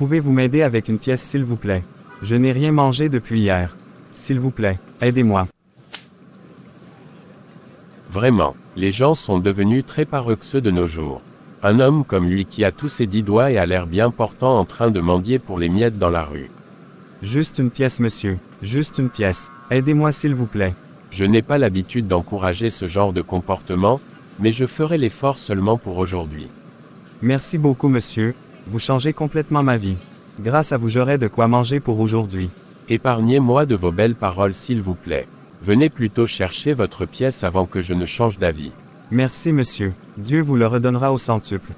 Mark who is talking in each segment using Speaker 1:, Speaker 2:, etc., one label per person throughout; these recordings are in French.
Speaker 1: Pouvez-vous m'aider avec une pièce s'il vous plaît? Je n'ai rien mangé depuis hier. S'il vous plaît, aidez-moi.
Speaker 2: Vraiment, les gens sont devenus très paresseux de nos jours. Un homme comme lui qui a tous ses 10 doigts et a l'air bien portant en train de mendier pour les miettes dans la rue.
Speaker 1: Juste une pièce monsieur, juste une pièce. Aidez-moi s'il vous plaît.
Speaker 2: Je n'ai pas l'habitude d'encourager ce genre de comportement, mais je ferai l'effort seulement pour aujourd'hui.
Speaker 1: Merci beaucoup monsieur, vous changez complètement ma vie. Grâce à vous j'aurai de quoi manger pour aujourd'hui.
Speaker 2: Épargnez-moi de vos belles paroles s'il vous plaît. Venez plutôt chercher votre pièce avant que je ne change d'avis.
Speaker 1: Merci monsieur, Dieu vous le redonnera au centuple.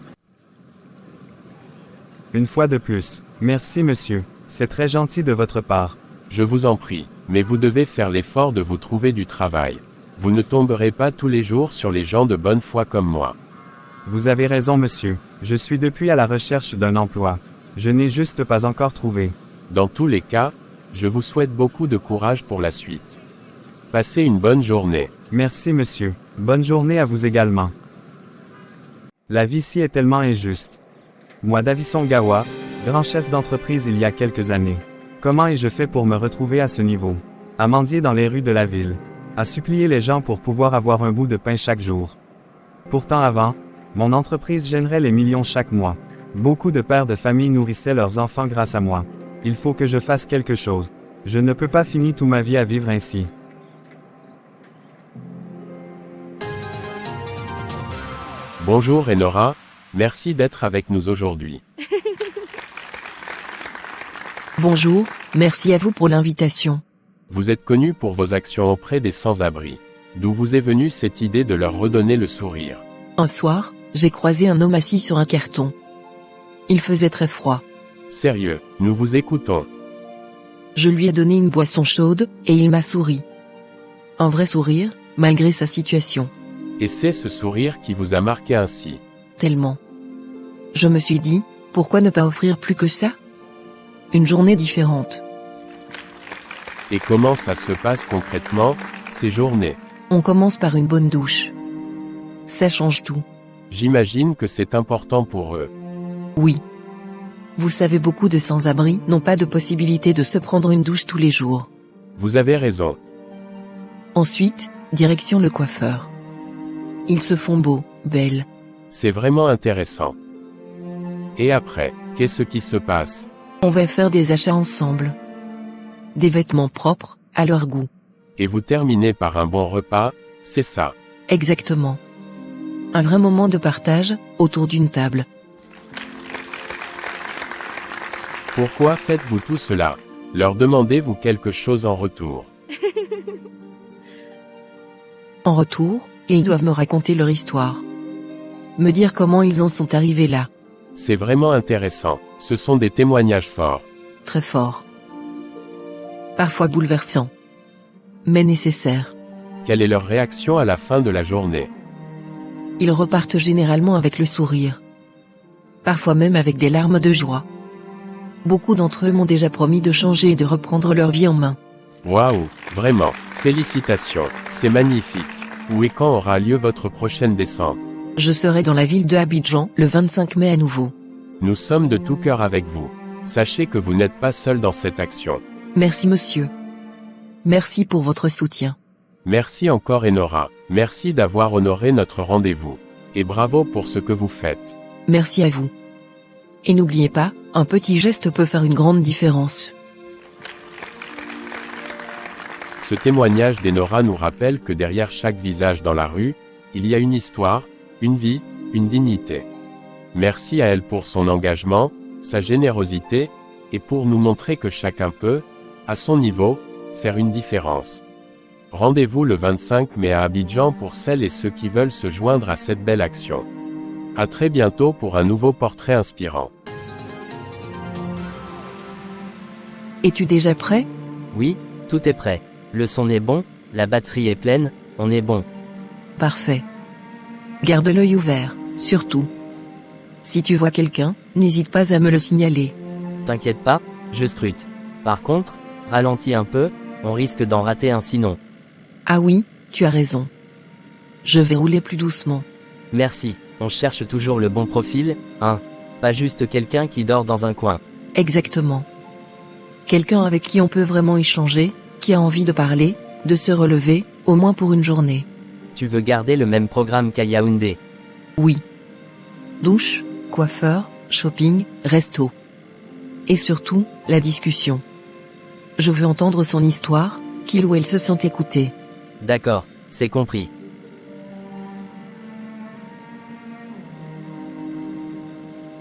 Speaker 1: Une fois de plus, merci monsieur, c'est très gentil de votre part.
Speaker 2: Je vous en prie, mais vous devez faire l'effort de vous trouver du travail. Vous ne tomberez pas tous les jours sur les gens de bonne foi comme moi.
Speaker 1: Vous avez raison monsieur, je suis depuis à la recherche d'un emploi. Je n'ai juste pas encore trouvé.
Speaker 2: Dans tous les cas, je vous souhaite beaucoup de courage pour la suite. Passez une bonne journée.
Speaker 1: Merci monsieur, bonne journée à vous également. La vie ici est tellement injuste. Moi Davison Gawa, grand chef d'entreprise il y a quelques années. Comment ai-je fait pour me retrouver à ce niveau? À mendier dans les rues de la ville. À supplier les gens pour pouvoir avoir un bout de pain chaque jour. Pourtant avant, mon entreprise générait les millions chaque mois. Beaucoup de pères de famille nourrissaient leurs enfants grâce à moi. Il faut que je fasse quelque chose. Je ne peux pas finir toute ma vie à vivre ainsi.
Speaker 2: Bonjour Enora, merci d'être avec nous aujourd'hui.
Speaker 3: Bonjour, merci à vous pour l'invitation.
Speaker 2: Vous êtes connu pour vos actions auprès des sans-abri. D'où vous est venue cette idée de leur redonner le sourire?
Speaker 3: Un soir, j'ai croisé un homme assis sur un carton. Il faisait très froid.
Speaker 2: Sérieux, nous vous écoutons.
Speaker 3: Je lui ai donné une boisson chaude, et il m'a souri. Un vrai sourire, malgré sa situation.
Speaker 2: Et c'est ce sourire qui vous a marqué ainsi.
Speaker 3: Tellement. Je me suis dit, pourquoi ne pas offrir plus que ça? Une journée différente.
Speaker 2: Et comment ça se passe concrètement, ces journées?
Speaker 3: On commence par une bonne douche. Ça change tout.
Speaker 2: J'imagine que c'est important pour eux.
Speaker 3: Oui. Vous savez, beaucoup de sans-abri n'ont pas de possibilité de se prendre une douche tous les jours.
Speaker 2: Vous avez raison.
Speaker 3: Ensuite, direction le coiffeur. Ils se font beaux, belles.
Speaker 2: C'est vraiment intéressant. Et après, qu'est-ce qui se passe?
Speaker 3: On va faire des achats ensemble. Des vêtements propres, à leur goût.
Speaker 2: Et vous terminez par un bon repas, c'est ça?
Speaker 3: Exactement. Un vrai moment de partage, autour d'une table.
Speaker 2: Pourquoi faites-vous tout cela? Leur demandez-vous quelque chose en retour?
Speaker 3: En retour, ils doivent me raconter leur histoire. Me dire comment ils en sont arrivés là.
Speaker 2: C'est vraiment intéressant, ce sont des témoignages forts.
Speaker 3: Très forts. Parfois bouleversants. Mais nécessaires.
Speaker 2: Quelle est leur réaction à la fin de la journée?
Speaker 3: Ils repartent généralement avec le sourire. Parfois même avec des larmes de joie. Beaucoup d'entre eux m'ont déjà promis de changer et de reprendre leur vie en main.
Speaker 2: Waouh, vraiment, félicitations, c'est magnifique. Où et quand aura lieu votre prochaine descente?
Speaker 3: Je serai dans la ville de Abidjan, le 25 mai à nouveau.
Speaker 2: Nous sommes de tout cœur avec vous. Sachez que vous n'êtes pas seul dans cette action.
Speaker 3: Merci monsieur. Merci pour votre soutien.
Speaker 2: Merci encore Enora, merci d'avoir honoré notre rendez-vous. Et bravo pour ce que vous faites.
Speaker 3: Merci à vous. Et n'oubliez pas, un petit geste peut faire une grande différence.
Speaker 2: Ce témoignage d'Enora nous rappelle que derrière chaque visage dans la rue, il y a une histoire, une vie, une dignité. Merci à elle pour son engagement, sa générosité, et pour nous montrer que chacun peut, à son niveau, faire une différence. Rendez-vous le 25 mai à Abidjan pour celles et ceux qui veulent se joindre à cette belle action. À très bientôt pour un nouveau portrait inspirant.
Speaker 3: Es-tu déjà prêt?
Speaker 4: Oui, tout est prêt. Le son est bon, la batterie est pleine, on est bon.
Speaker 3: Parfait. Garde l'œil ouvert, surtout. Si tu vois quelqu'un, n'hésite pas à me le signaler.
Speaker 4: T'inquiète pas, je scrute. Par contre, ralentis un peu, on risque d'en rater un sinon.
Speaker 3: Ah oui, tu as raison. Je vais rouler plus doucement.
Speaker 4: Merci, on cherche toujours le bon profil, hein. Pas juste quelqu'un qui dort dans un coin.
Speaker 3: Exactement. Quelqu'un avec qui on peut vraiment échanger, qui a envie de parler, de se relever, au moins pour une journée.
Speaker 4: Tu veux garder le même programme qu'à Yaoundé?
Speaker 3: Oui. Douche, coiffeur, shopping, resto. Et surtout, la discussion. Je veux entendre son histoire, qu'il ou elle se sent écouté.
Speaker 4: D'accord, c'est compris.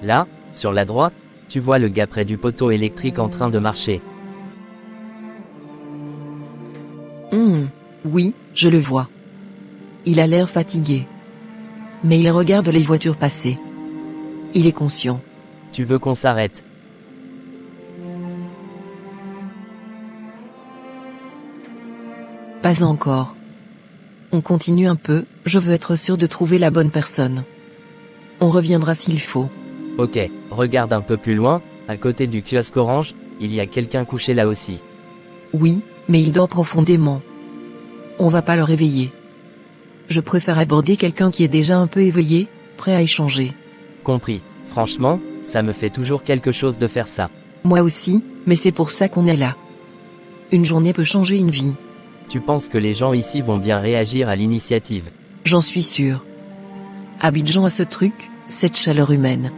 Speaker 4: Là, sur la droite, tu vois le gars près du poteau électrique en train de marcher.
Speaker 3: Oui, je le vois. Il a l'air fatigué. Mais il regarde les voitures passer. Il est conscient.
Speaker 4: Tu veux qu'on s'arrête?
Speaker 3: Pas encore. On continue un peu, je veux être sûr de trouver la bonne personne. On reviendra s'il faut.
Speaker 4: Ok, regarde un peu plus loin, à côté du kiosque orange, il y a quelqu'un couché là aussi.
Speaker 3: Oui, mais il dort profondément. On va pas le réveiller. Je préfère aborder quelqu'un qui est déjà un peu éveillé, prêt à échanger.
Speaker 4: Compris. Franchement, ça me fait toujours quelque chose de faire ça.
Speaker 3: Moi aussi, mais c'est pour ça qu'on est là. Une journée peut changer une vie.
Speaker 4: Tu penses que les gens ici vont bien réagir à l'initiative?
Speaker 3: J'en suis sûr. Abidjan a ce truc, cette chaleur humaine.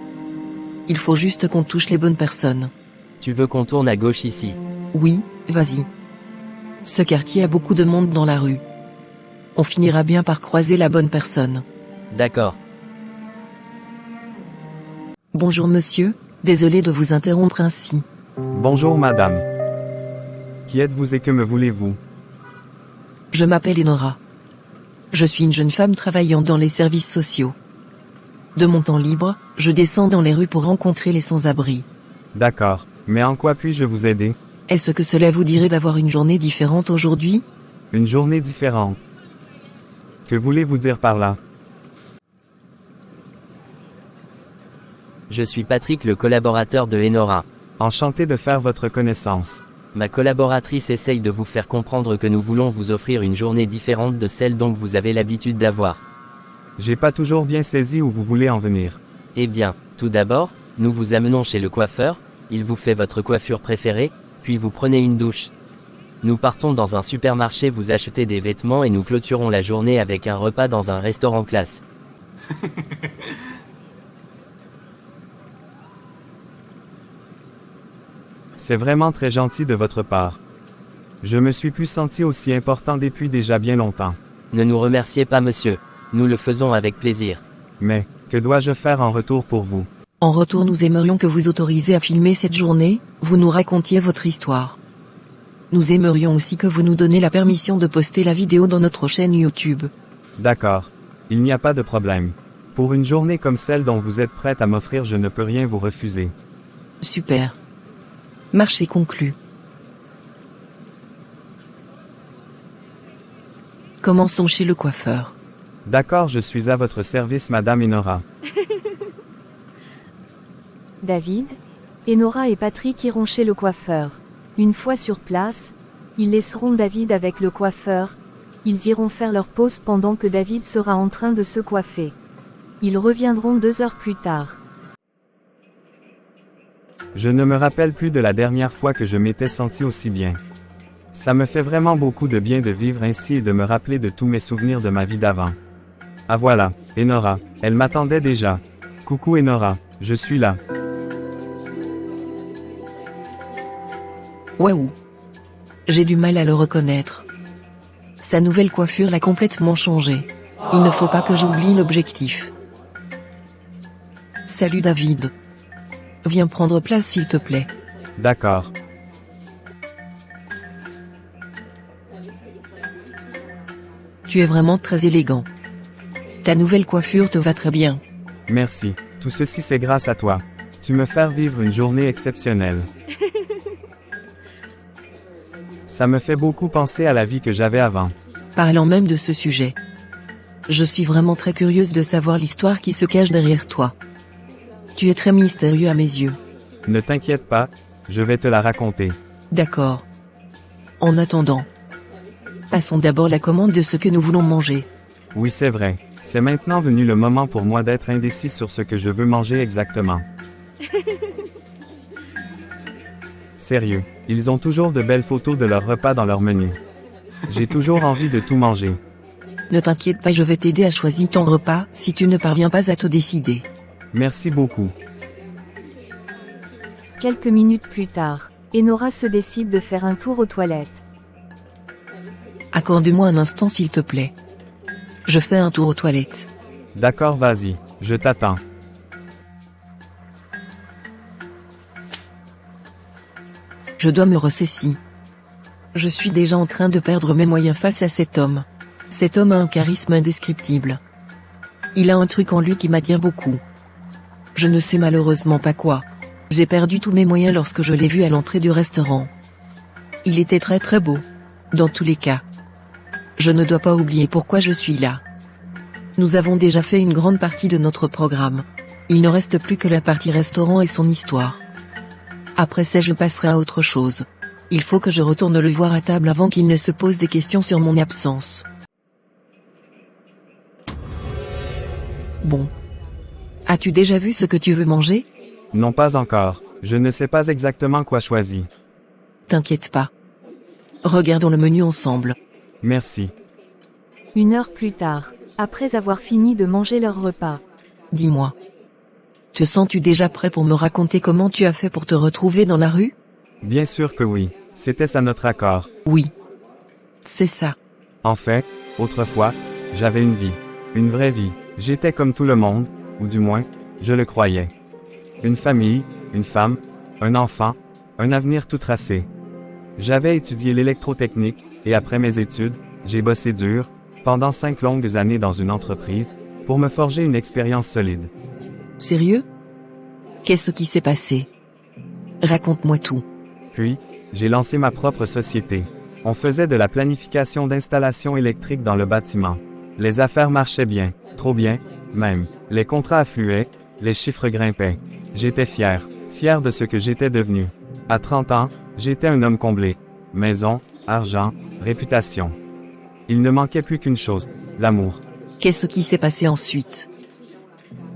Speaker 3: Il faut juste qu'on touche les bonnes personnes.
Speaker 4: Tu veux qu'on tourne à gauche ici?
Speaker 3: Oui, vas-y. Ce quartier a beaucoup de monde dans la rue. On finira bien par croiser la bonne personne.
Speaker 4: D'accord.
Speaker 3: Bonjour monsieur, désolé de vous interrompre ainsi.
Speaker 1: Bonjour madame. Qui êtes-vous et que me voulez-vous?
Speaker 3: Je m'appelle Enora. Je suis une jeune femme travaillant dans les services sociaux. De mon temps libre, je descends dans les rues pour rencontrer les sans-abri.
Speaker 1: D'accord, mais en quoi puis-je vous aider?
Speaker 3: Est-ce que cela vous dirait d'avoir une journée différente aujourd'hui?
Speaker 1: Une journée différente. Que voulez-vous dire par là?
Speaker 4: Je suis Patrick, le collaborateur de Enora.
Speaker 1: Enchanté de faire votre connaissance.
Speaker 4: Ma collaboratrice essaye de vous faire comprendre que nous voulons vous offrir une journée différente de celle dont vous avez l'habitude d'avoir.
Speaker 1: J'ai pas toujours bien saisi où vous voulez en venir.
Speaker 4: Eh bien, tout d'abord, nous vous amenons chez le coiffeur, il vous fait votre coiffure préférée, puis vous prenez une douche. Nous partons dans un supermarché vous acheter des vêtements et nous clôturons la journée avec un repas dans un restaurant classe.
Speaker 1: C'est vraiment très gentil de votre part. Je me suis plus senti aussi important depuis déjà bien longtemps.
Speaker 4: Ne nous remerciez pas monsieur. Nous le faisons avec plaisir.
Speaker 1: Mais, que dois-je faire en retour pour vous?
Speaker 3: En retour, nous aimerions que vous autorisiez à filmer cette journée, vous nous racontiez votre histoire. Nous aimerions aussi que vous nous donniez la permission de poster la vidéo dans notre chaîne YouTube.
Speaker 1: D'accord. Il n'y a pas de problème. Pour une journée comme celle dont vous êtes prête à m'offrir, je ne peux rien vous refuser.
Speaker 3: Super. Marché conclu. Commençons chez le coiffeur.
Speaker 1: D'accord, je suis à votre service, Madame Enora.
Speaker 5: David, Enora et Patrick iront chez le coiffeur. Une fois sur place, ils laisseront David avec le coiffeur. Ils iront faire leur pause pendant que David sera en train de se coiffer. Ils reviendront 2 heures plus tard.
Speaker 1: Je ne me rappelle plus de la dernière fois que je m'étais senti aussi bien. Ça me fait vraiment beaucoup de bien de vivre ainsi et de me rappeler de tous mes souvenirs de ma vie d'avant. Ah voilà, Enora, elle m'attendait déjà. Coucou Enora, je suis là.
Speaker 3: Waouh. J'ai du mal à le reconnaître. Sa nouvelle coiffure l'a complètement changé. Il ne faut pas que j'oublie l'objectif. Salut David. Viens prendre place s'il te plaît.
Speaker 1: D'accord.
Speaker 3: Tu es vraiment très élégant. Ta nouvelle coiffure te va très bien.
Speaker 1: Merci. Tout ceci c'est grâce à toi. Tu me fais vivre une journée exceptionnelle. Ça me fait beaucoup penser à la vie que j'avais avant.
Speaker 3: Parlant même de ce sujet. Je suis vraiment très curieuse de savoir l'histoire qui se cache derrière toi. Tu es très mystérieux à mes yeux.
Speaker 1: Ne t'inquiète pas, je vais te la raconter.
Speaker 3: D'accord. En attendant, passons d'abord la commande de ce que nous voulons manger.
Speaker 1: Oui, c'est vrai. C'est maintenant venu le moment pour moi d'être indécis sur ce que je veux manger exactement. Sérieux, ils ont toujours de belles photos de leurs repas dans leur menu. J'ai toujours envie de tout manger.
Speaker 3: Ne t'inquiète pas, je vais t'aider à choisir ton repas si tu ne parviens pas à te décider.
Speaker 1: Merci beaucoup.
Speaker 5: Quelques minutes plus tard, Enora se décide de faire un tour aux toilettes.
Speaker 3: Accorde-moi un instant s'il te plaît. Je fais un tour aux toilettes.
Speaker 1: D'accord, vas-y, je t'attends.
Speaker 3: Je dois me ressaisir. Je suis déjà en train de perdre mes moyens face à cet homme. Cet homme a un charisme indescriptible. Il a un truc en lui qui m'attire beaucoup. Je ne sais malheureusement pas quoi. J'ai perdu tous mes moyens lorsque je l'ai vu à l'entrée du restaurant. Il était très très beau. Dans tous les cas. Je ne dois pas oublier pourquoi je suis là. Nous avons déjà fait une grande partie de notre programme. Il ne reste plus que la partie restaurant et son histoire. Après ça, je passerai à autre chose. Il faut que je retourne le voir à table avant qu'il ne se pose des questions sur mon absence. Bon. As-tu déjà vu ce que tu veux manger?
Speaker 1: Non, pas encore. Je ne sais pas exactement quoi choisir.
Speaker 3: T'inquiète pas. Regardons le menu ensemble.
Speaker 1: Merci.
Speaker 5: 1 heure plus tard, après avoir fini de manger leur repas.
Speaker 3: Dis-moi. Te sens-tu déjà prêt pour me raconter comment tu as fait pour te retrouver dans la rue?
Speaker 1: Bien sûr que oui. C'était ça notre accord.
Speaker 3: Oui. C'est ça.
Speaker 1: En fait, autrefois, j'avais une vie. Une vraie vie. J'étais comme tout le monde, ou du moins, je le croyais. Une famille, une femme, un enfant, un avenir tout tracé. J'avais étudié l'électrotechnique, et après mes études, j'ai bossé dur, pendant 5 longues années dans une entreprise, pour me forger une expérience solide.
Speaker 3: Sérieux? Qu'est-ce qui s'est passé? Raconte-moi tout.
Speaker 1: Puis, j'ai lancé ma propre société. On faisait de la planification d'installations électriques dans le bâtiment. Les affaires marchaient bien, trop bien, même. Les contrats affluaient, les chiffres grimpaient. J'étais fier de ce que j'étais devenu. À 30 ans, j'étais un homme comblé. Maison, argent, réputation. Il ne manquait plus qu'une chose, l'amour.
Speaker 3: Qu'est-ce qui s'est passé ensuite?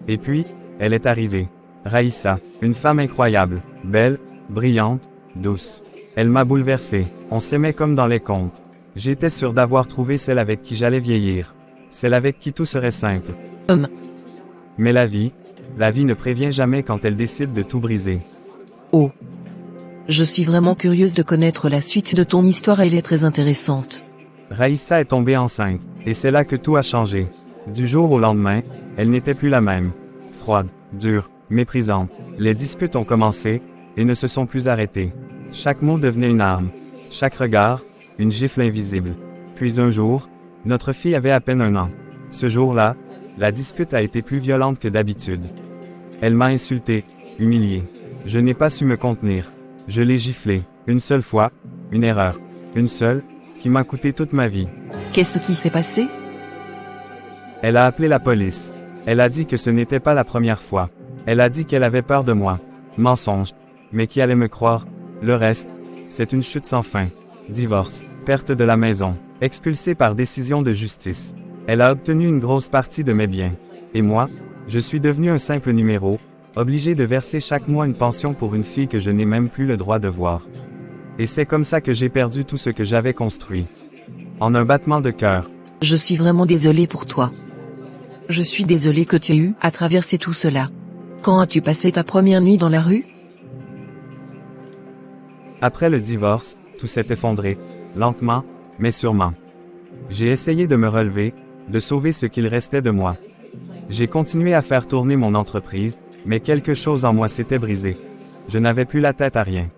Speaker 1: Et puis, elle est arrivée. Raïssa, une femme incroyable, belle, brillante, douce. Elle m'a bouleversé. On s'aimait comme dans les contes. J'étais sûr d'avoir trouvé celle avec qui j'allais vieillir. Celle avec qui tout serait simple. Mais la vie ne prévient jamais quand elle décide de tout briser.
Speaker 3: Oh. Je suis vraiment curieuse de connaître la suite de ton histoire, elle est très intéressante.
Speaker 1: Raïssa est tombée enceinte, et c'est là que tout a changé. Du jour au lendemain, elle n'était plus la même. Froide, dure, méprisante. Les disputes ont commencé, et ne se sont plus arrêtées. Chaque mot devenait une arme. Chaque regard, une gifle invisible. Puis un jour, notre fille avait à peine 1 an. Ce jour-là, la dispute a été plus violente que d'habitude. Elle m'a insulté, humilié. Je n'ai pas su me contenir. Je l'ai giflé, une seule fois, une erreur, une seule, qui m'a coûté toute ma vie.
Speaker 3: Qu'est-ce qui s'est passé?
Speaker 1: Elle a appelé la police. Elle a dit que ce n'était pas la première fois. Elle a dit qu'elle avait peur de moi. Mensonge. Mais qui allait me croire? Le reste, c'est une chute sans fin. Divorce, perte de la maison, expulsée par décision de justice. Elle a obtenu une grosse partie de mes biens. Et moi, je suis devenu un simple numéro, obligé de verser chaque mois une pension pour une fille que je n'ai même plus le droit de voir. Et c'est comme ça que j'ai perdu tout ce que j'avais construit. En un battement de cœur.
Speaker 3: Je suis vraiment désolée pour toi. Je suis désolée que tu aies eu à traverser tout cela. Quand as-tu passé ta première nuit dans la rue?
Speaker 1: Après le divorce, tout s'est effondré, lentement, mais sûrement. J'ai essayé de me relever, de sauver ce qu'il restait de moi. J'ai continué à faire tourner mon entreprise, mais quelque chose en moi s'était brisé. Je n'avais plus la tête à rien.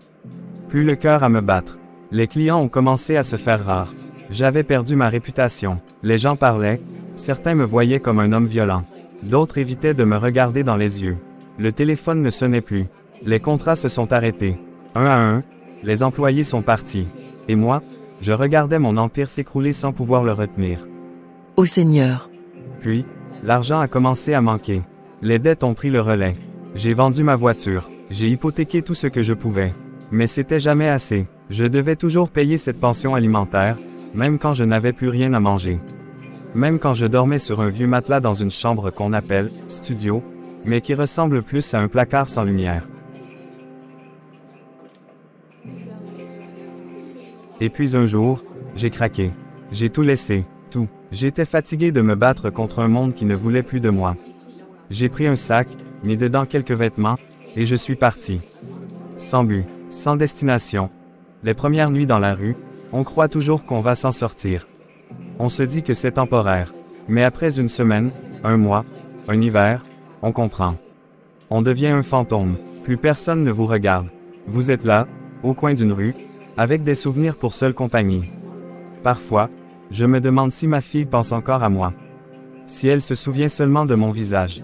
Speaker 1: Plus le cœur à me battre. Les clients ont commencé à se faire rares. J'avais perdu ma réputation. Les gens parlaient, certains me voyaient comme un homme violent. D'autres évitaient de me regarder dans les yeux. Le téléphone ne sonnait plus. Les contrats se sont arrêtés. Un à un, les employés sont partis. Et moi, je regardais mon empire s'écrouler sans pouvoir le retenir.
Speaker 3: Ô Seigneur.
Speaker 1: Puis, l'argent a commencé à manquer. Les dettes ont pris le relais. J'ai vendu ma voiture. J'ai hypothéqué tout ce que je pouvais. Mais c'était jamais assez. Je devais toujours payer cette pension alimentaire, même quand je n'avais plus rien à manger. Même quand je dormais sur un vieux matelas dans une chambre qu'on appelle « studio », mais qui ressemble plus à un placard sans lumière. Et puis un jour, j'ai craqué. J'ai tout laissé, tout. J'étais fatigué de me battre contre un monde qui ne voulait plus de moi. J'ai pris un sac, mis dedans quelques vêtements, et je suis parti. Sans but, sans destination. Les premières nuits dans la rue, on croit toujours qu'on va s'en sortir. On se dit que c'est temporaire. Mais après une semaine, un mois, un hiver, on comprend. On devient un fantôme. Plus personne ne vous regarde. Vous êtes là, au coin d'une rue, avec des souvenirs pour seule compagnie. Parfois, je me demande si ma fille pense encore à moi. Si elle se souvient seulement de mon visage.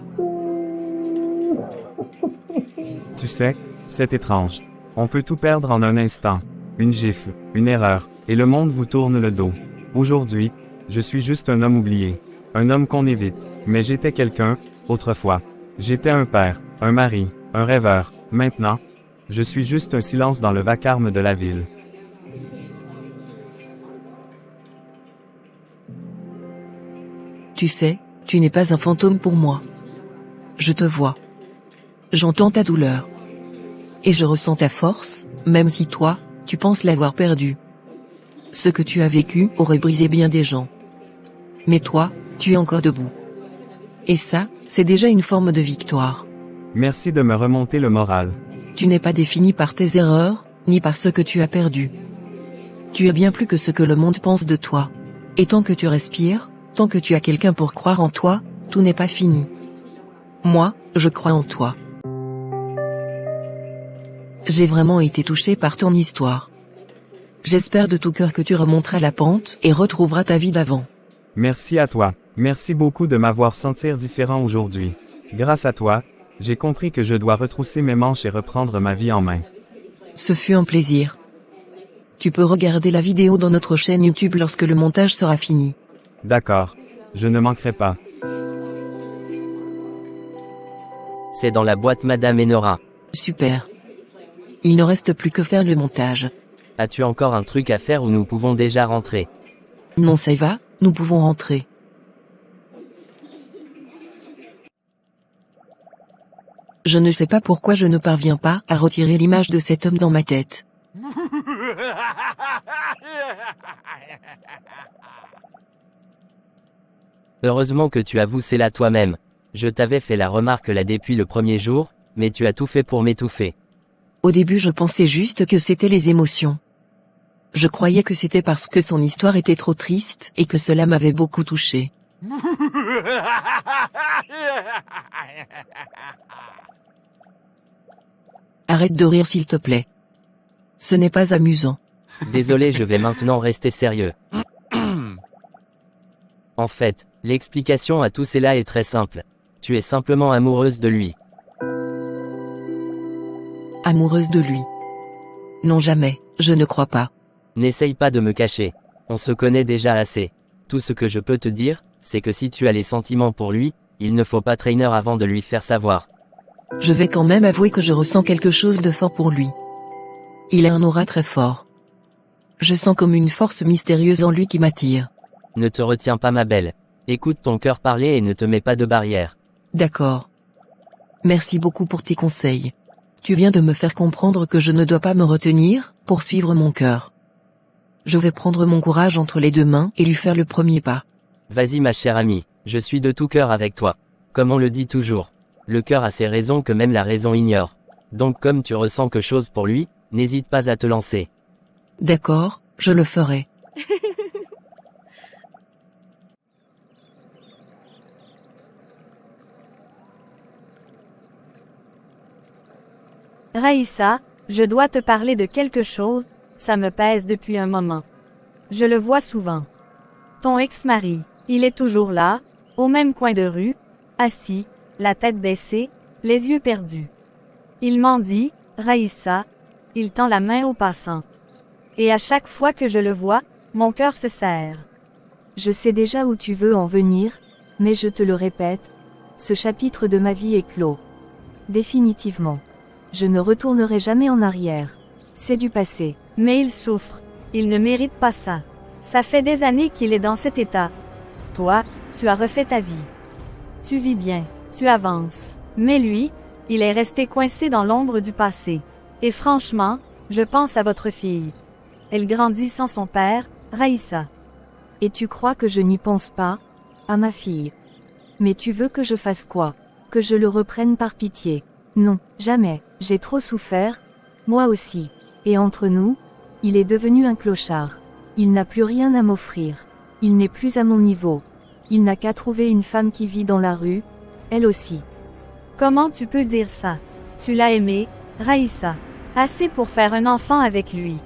Speaker 1: Tu sais, c'est étrange. On peut tout perdre en un instant. Une gifle, une erreur, et le monde vous tourne le dos. Aujourd'hui, je suis juste un homme oublié. Un homme qu'on évite. Mais j'étais quelqu'un, autrefois. J'étais un père, un mari, un rêveur. Maintenant, je suis juste un silence dans le vacarme de la ville.
Speaker 3: Tu sais, tu n'es pas un fantôme pour moi. Je te vois. J'entends ta douleur. Et je ressens ta force, même si toi, tu penses l'avoir perdue. Ce que tu as vécu aurait brisé bien des gens. Mais toi, tu es encore debout. Et ça, c'est déjà une forme de victoire.
Speaker 1: Merci de me remonter le moral.
Speaker 3: Tu n'es pas défini par tes erreurs, ni par ce que tu as perdu. Tu es bien plus que ce que le monde pense de toi. Et tant que tu respires, tant que tu as quelqu'un pour croire en toi, tout n'est pas fini. Moi, je crois en toi. J'ai vraiment été touché par ton histoire. J'espère de tout cœur que tu remonteras la pente et retrouveras ta vie d'avant.
Speaker 1: Merci à toi. Merci beaucoup de m'avoir senti différent aujourd'hui. Grâce à toi, j'ai compris que je dois retrousser mes manches et reprendre ma vie en main.
Speaker 3: Ce fut un plaisir. Tu peux regarder la vidéo dans notre chaîne YouTube lorsque le montage sera fini.
Speaker 1: D'accord. Je ne manquerai pas.
Speaker 4: C'est dans la boîte Madame Enora.
Speaker 3: Super. Il ne reste plus que faire le montage.
Speaker 4: As-tu encore un truc à faire ou nous pouvons déjà rentrer?
Speaker 3: Non, ça va, nous pouvons rentrer. Je ne sais pas pourquoi je ne parviens pas à retirer l'image de cet homme dans ma tête.
Speaker 4: Heureusement que tu avoues cela toi-même. Je t'avais fait la remarque là depuis le premier jour, mais tu as tout fait pour m'étouffer.
Speaker 3: Au début je pensais juste que c'était les émotions. Je croyais que c'était parce que son histoire était trop triste et que cela m'avait beaucoup touché. Arrête de rire s'il te plaît. Ce n'est pas amusant.
Speaker 4: Désolé, je vais maintenant rester sérieux. En fait, l'explication à tout cela est très simple. Tu es simplement amoureuse de lui.
Speaker 3: Amoureuse de lui. Non jamais, je ne crois pas.
Speaker 4: N'essaye pas de me cacher. On se connaît déjà assez. Tout ce que je peux te dire, c'est que si tu as les sentiments pour lui, il ne faut pas traîner avant de lui faire savoir.
Speaker 3: Je vais quand même avouer que je ressens quelque chose de fort pour lui. Il a un aura très fort. Je sens comme une force mystérieuse en lui qui m'attire.
Speaker 4: Ne te retiens pas ma belle. Écoute ton cœur parler et ne te mets pas de barrière.
Speaker 3: D'accord. Merci beaucoup pour tes conseils. Tu viens de me faire comprendre que je ne dois pas me retenir, pour suivre mon cœur. Je vais prendre mon courage entre les deux mains et lui faire le premier pas.
Speaker 4: Vas-y ma chère amie, je suis de tout cœur avec toi. Comme on le dit toujours. Le cœur a ses raisons que même la raison ignore. Donc comme tu ressens quelque chose pour lui, n'hésite pas à te lancer.
Speaker 3: D'accord, je le ferai.
Speaker 5: Raïssa, je dois te parler de quelque chose, ça me pèse depuis un moment. Je le vois souvent. Ton ex-mari, il est toujours là, au même coin de rue, assis, la tête baissée, les yeux perdus. Il m'en dit, Raïssa, il tend la main aux passants. Et à chaque fois que je le vois, mon cœur se serre. Je sais déjà où tu veux en venir, mais je te le répète, ce chapitre de ma vie est clos. Définitivement. Je ne retournerai jamais en arrière. C'est du passé. Mais il souffre. Il ne mérite pas ça. Ça fait des années qu'il est dans cet état. Toi, tu as refait ta vie. Tu vis bien. Tu avances. Mais lui, il est resté coincé dans l'ombre du passé. Et franchement, je pense à votre fille. Elle grandit sans son père, Raïssa. Et tu crois que je n'y pense pas, à ma fille? Mais tu veux que je fasse quoi? Que je le reprenne par pitié? Non, jamais, j'ai trop souffert, moi aussi. Et entre nous, il est devenu un clochard. Il n'a plus rien à m'offrir. Il n'est plus à mon niveau. Il n'a qu'à trouver une femme qui vit dans la rue, elle aussi. Comment tu peux dire ça? Tu l'as aimé, Raïssa. Assez pour faire un enfant avec lui.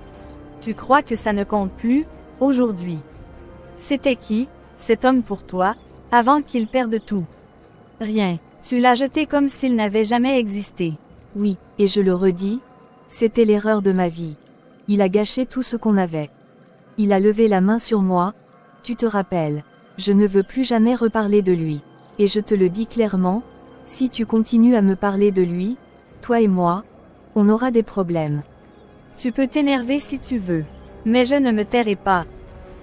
Speaker 5: Tu crois que ça ne compte plus, aujourd'hui? C'était qui, cet homme pour toi, avant qu'il perde tout? Rien. Tu l'as jeté comme s'il n'avait jamais existé. Oui, et je le redis, c'était l'erreur de ma vie. Il a gâché tout ce qu'on avait. Il a levé la main sur moi, tu te rappelles. Je ne veux plus jamais reparler de lui. Et je te le dis clairement, si tu continues à me parler de lui, toi et moi, on aura des problèmes. Tu peux t'énerver si tu veux. Mais je ne me tairai pas.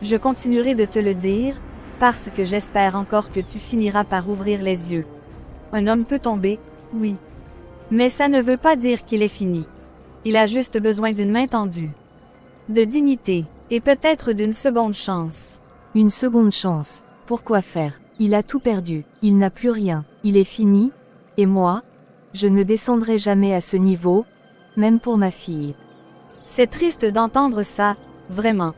Speaker 5: Je continuerai de te le dire, parce que j'espère encore que tu finiras par ouvrir les yeux. Un homme peut tomber, oui. Mais ça ne veut pas dire qu'il est fini. Il a juste besoin d'une main tendue. De dignité, et peut-être d'une seconde chance. Une seconde chance, pourquoi faire? Il a tout perdu, il n'a plus rien, il est fini, et moi, je ne descendrai jamais à ce niveau, même pour ma fille. C'est triste d'entendre ça, vraiment.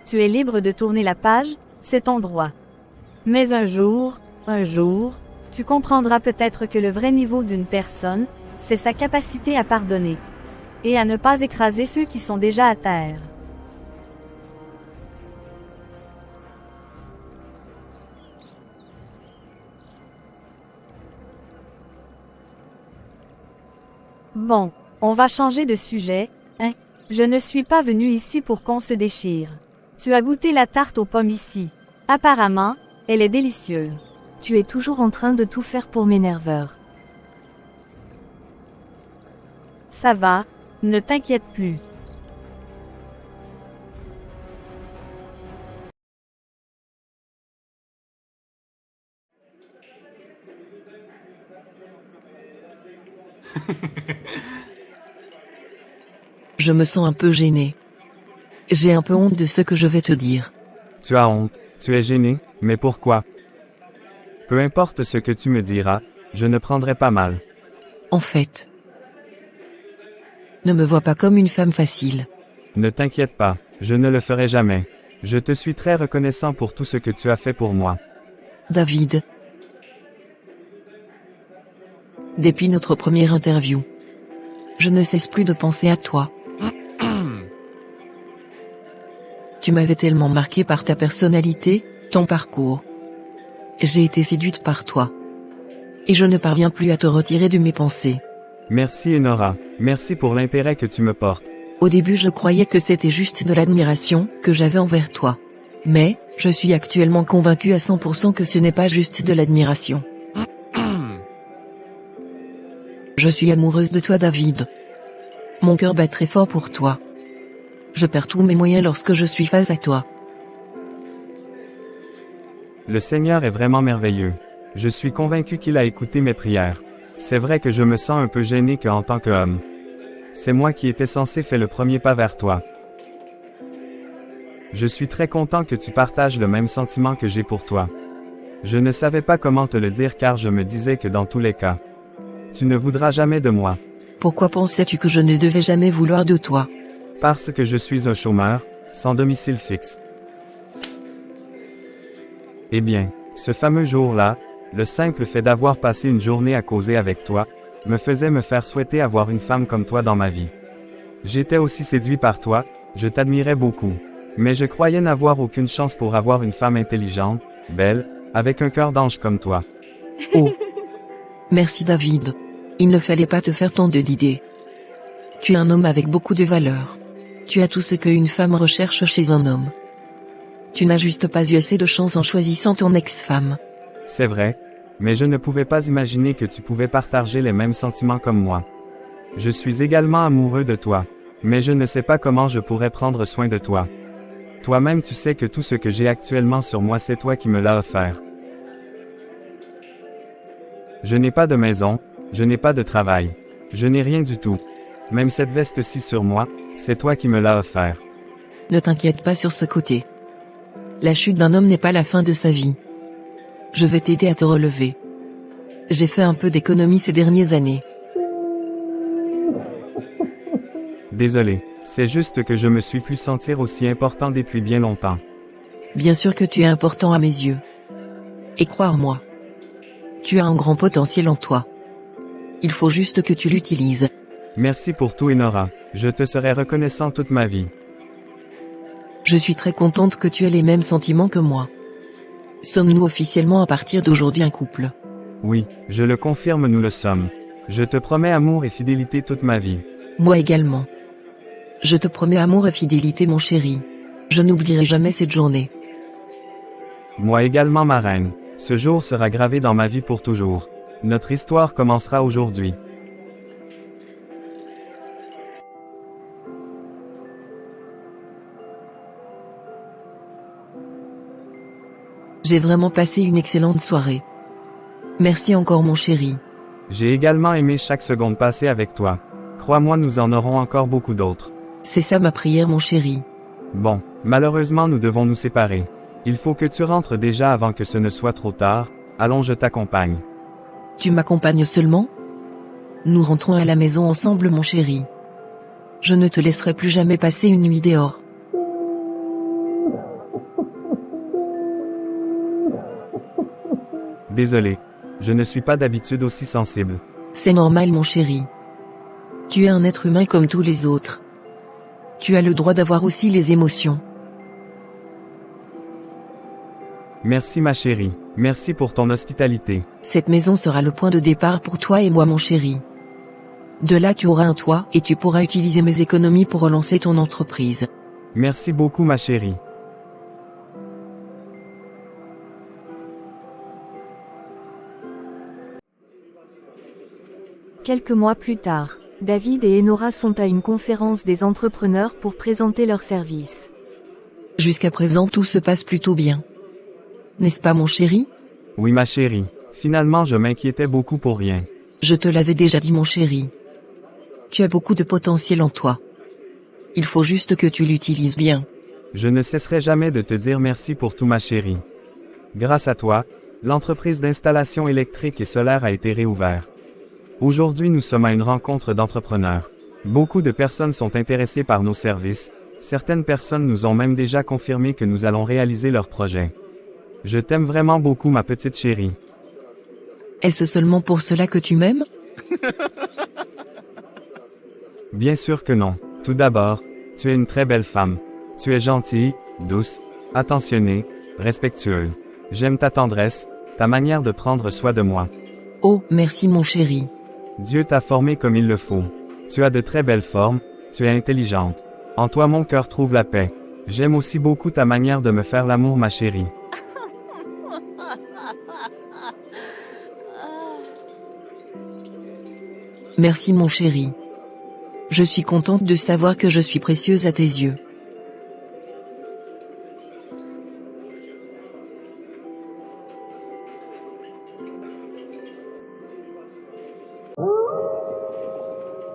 Speaker 5: Tu es libre de tourner la page, c'est ton droit. Mais un jour, tu comprendras peut-être que le vrai niveau d'une personne, c'est sa capacité à pardonner. Et à ne pas écraser ceux qui sont déjà à terre. Bon, on va changer de sujet, hein? Je ne suis pas venu ici pour qu'on se déchire. Tu as goûté la tarte aux pommes ici. Apparemment, elle est délicieuse. Tu es toujours en train de tout faire pour mes nerveurs. Ça va, ne t'inquiète plus.
Speaker 3: Je me sens un peu gênée. J'ai un peu honte de ce que je vais te dire.
Speaker 1: Tu as honte, tu es gêné, mais pourquoi? Peu importe ce que tu me diras, je ne prendrai pas mal.
Speaker 3: En fait, ne me vois pas comme une femme facile.
Speaker 1: Ne t'inquiète pas, je ne le ferai jamais. Je te suis très reconnaissant pour tout ce que tu as fait pour moi.
Speaker 3: David. Depuis notre première interview, je ne cesse plus de penser à toi. Tu m'avais tellement marqué par ta personnalité, ton parcours. J'ai été séduite par toi. Et je ne parviens plus à te retirer de mes pensées.
Speaker 1: Merci Enora, merci pour l'intérêt que tu me portes.
Speaker 3: Au début je croyais que c'était juste de l'admiration que j'avais envers toi. Mais, je suis actuellement convaincue à 100% que ce n'est pas juste de l'admiration. Je suis amoureuse de toi David. Mon cœur bat très fort pour toi. Je perds tous mes moyens lorsque je suis face à toi.
Speaker 1: Le Seigneur est vraiment merveilleux. Je suis convaincu qu'il a écouté mes prières. C'est vrai que je me sens un peu gêné qu'en tant qu'homme. C'est moi qui étais censé faire le premier pas vers toi. Je suis très content que tu partages le même sentiment que j'ai pour toi. Je ne savais pas comment te le dire car je me disais que dans tous les cas, tu ne voudras jamais de moi.
Speaker 3: Pourquoi pensais-tu que je ne devais jamais vouloir de toi?
Speaker 1: Parce que je suis un chômeur, sans domicile fixe. Eh bien, ce fameux jour-là, le simple fait d'avoir passé une journée à causer avec toi, me faisait me faire souhaiter avoir une femme comme toi dans ma vie. J'étais aussi séduit par toi, je t'admirais beaucoup. Mais je croyais n'avoir aucune chance pour avoir une femme intelligente, belle, avec un cœur d'ange comme toi.
Speaker 3: Oh. Merci David. Il ne fallait pas te faire tant de l'idée. Tu es un homme avec beaucoup de valeurs. Tu as tout ce qu'une femme recherche chez un homme. Tu n'as juste pas eu assez de chance en choisissant ton ex-femme.
Speaker 1: C'est vrai, mais je ne pouvais pas imaginer que tu pouvais partager les mêmes sentiments comme moi. Je suis également amoureux de toi, mais je ne sais pas comment je pourrais prendre soin de toi. Toi-même tu sais que tout ce que j'ai actuellement sur moi c'est toi qui me l'as offert. Je n'ai pas de maison, je n'ai pas de travail. Je n'ai rien du tout. Même cette veste-ci sur moi, c'est toi qui me l'as offert.
Speaker 3: Ne t'inquiète pas sur ce côté. La chute d'un homme n'est pas la fin de sa vie. Je vais t'aider à te relever. J'ai fait un peu d'économie ces dernières années.
Speaker 1: Désolé, c'est juste que je me suis pu sentir aussi important depuis bien longtemps.
Speaker 3: Bien sûr que tu es important à mes yeux. Et crois en moi. Tu as un grand potentiel en toi. Il faut juste que tu l'utilises.
Speaker 1: Merci pour tout Enora, je te serai reconnaissant toute ma vie.
Speaker 3: Je suis très contente que tu aies les mêmes sentiments que moi. Sommes-nous officiellement à partir d'aujourd'hui un couple?
Speaker 1: Oui, je le confirme, nous le sommes. Je te promets amour et fidélité toute ma vie.
Speaker 3: Moi également. Je te promets amour et fidélité mon chéri. Je n'oublierai jamais cette journée.
Speaker 1: Moi également ma reine. Ce jour sera gravé dans ma vie pour toujours. Notre histoire commencera aujourd'hui.
Speaker 3: J'ai vraiment passé une excellente soirée. Merci encore mon chéri.
Speaker 1: J'ai également aimé chaque seconde passée avec toi. Crois-moi, nous en aurons encore beaucoup d'autres.
Speaker 3: C'est ça ma prière mon chéri.
Speaker 1: Bon, malheureusement nous devons nous séparer. Il faut que tu rentres déjà avant que ce ne soit trop tard. Allons, je t'accompagne.
Speaker 3: Tu m'accompagnes seulement? Nous rentrons à la maison ensemble mon chéri. Je ne te laisserai plus jamais passer une nuit dehors.
Speaker 1: Désolé. Je ne suis pas d'habitude aussi sensible.
Speaker 3: C'est normal mon chéri. Tu es un être humain comme tous les autres. Tu as le droit d'avoir aussi les émotions.
Speaker 1: Merci ma chérie. Merci pour ton hospitalité.
Speaker 3: Cette maison sera le point de départ pour toi et moi mon chéri. De là tu auras un toit et tu pourras utiliser mes économies pour relancer ton entreprise.
Speaker 1: Merci beaucoup ma chérie.
Speaker 5: Quelques mois plus tard, David et Enora sont à une conférence des entrepreneurs pour présenter leurs services.
Speaker 3: Jusqu'à présent tout se passe plutôt bien. N'est-ce pas mon chéri?
Speaker 1: Oui ma chérie. Finalement je m'inquiétais beaucoup pour rien.
Speaker 3: Je te l'avais déjà dit mon chéri. Tu as beaucoup de potentiel en toi. Il faut juste que tu l'utilises bien.
Speaker 1: Je ne cesserai jamais de te dire merci pour tout ma chérie. Grâce à toi, l'entreprise d'installation électrique et solaire a été réouverte. Aujourd'hui nous sommes à une rencontre d'entrepreneurs. Beaucoup de personnes sont intéressées par nos services. Certaines personnes nous ont même déjà confirmé que nous allons réaliser leurs projets. Je t'aime vraiment beaucoup ma petite chérie.
Speaker 3: Est-ce seulement pour cela que tu m'aimes?
Speaker 1: Bien sûr que non. Tout d'abord, tu es une très belle femme. Tu es gentille, douce, attentionnée, respectueuse. J'aime ta tendresse, ta manière de prendre soin de moi.
Speaker 3: Oh, merci mon chéri.
Speaker 1: Dieu t'a formé comme il le faut. Tu as de très belles formes, tu es intelligente. En toi mon cœur trouve la paix. J'aime aussi beaucoup ta manière de me faire l'amour ma chérie.
Speaker 3: Merci mon chéri. Je suis contente de savoir que je suis précieuse à tes yeux.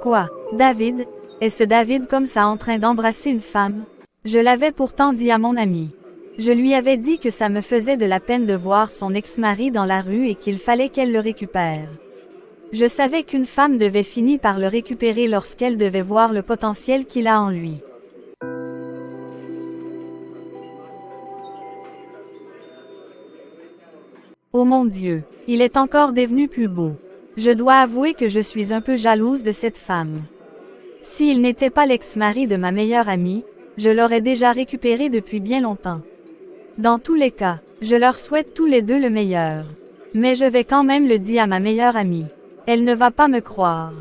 Speaker 6: Quoi, David? Est-ce David comme ça en train d'embrasser une femme? Je l'avais pourtant dit à mon ami. Je lui avais dit que ça me faisait de la peine de voir son ex-mari dans la rue et qu'il fallait qu'elle le récupère. Je savais qu'une femme devait finir par le récupérer lorsqu'elle devait voir le potentiel qu'il a en lui. Oh mon Dieu, il est encore devenu plus beau. Je dois avouer que je suis un peu jalouse de cette femme. S'il n'était pas l'ex-mari de ma meilleure amie, je l'aurais déjà récupéré depuis bien longtemps. Dans tous les cas, je leur souhaite tous les deux le meilleur. Mais je vais quand même le dire à ma meilleure amie. Elle ne va pas me croire.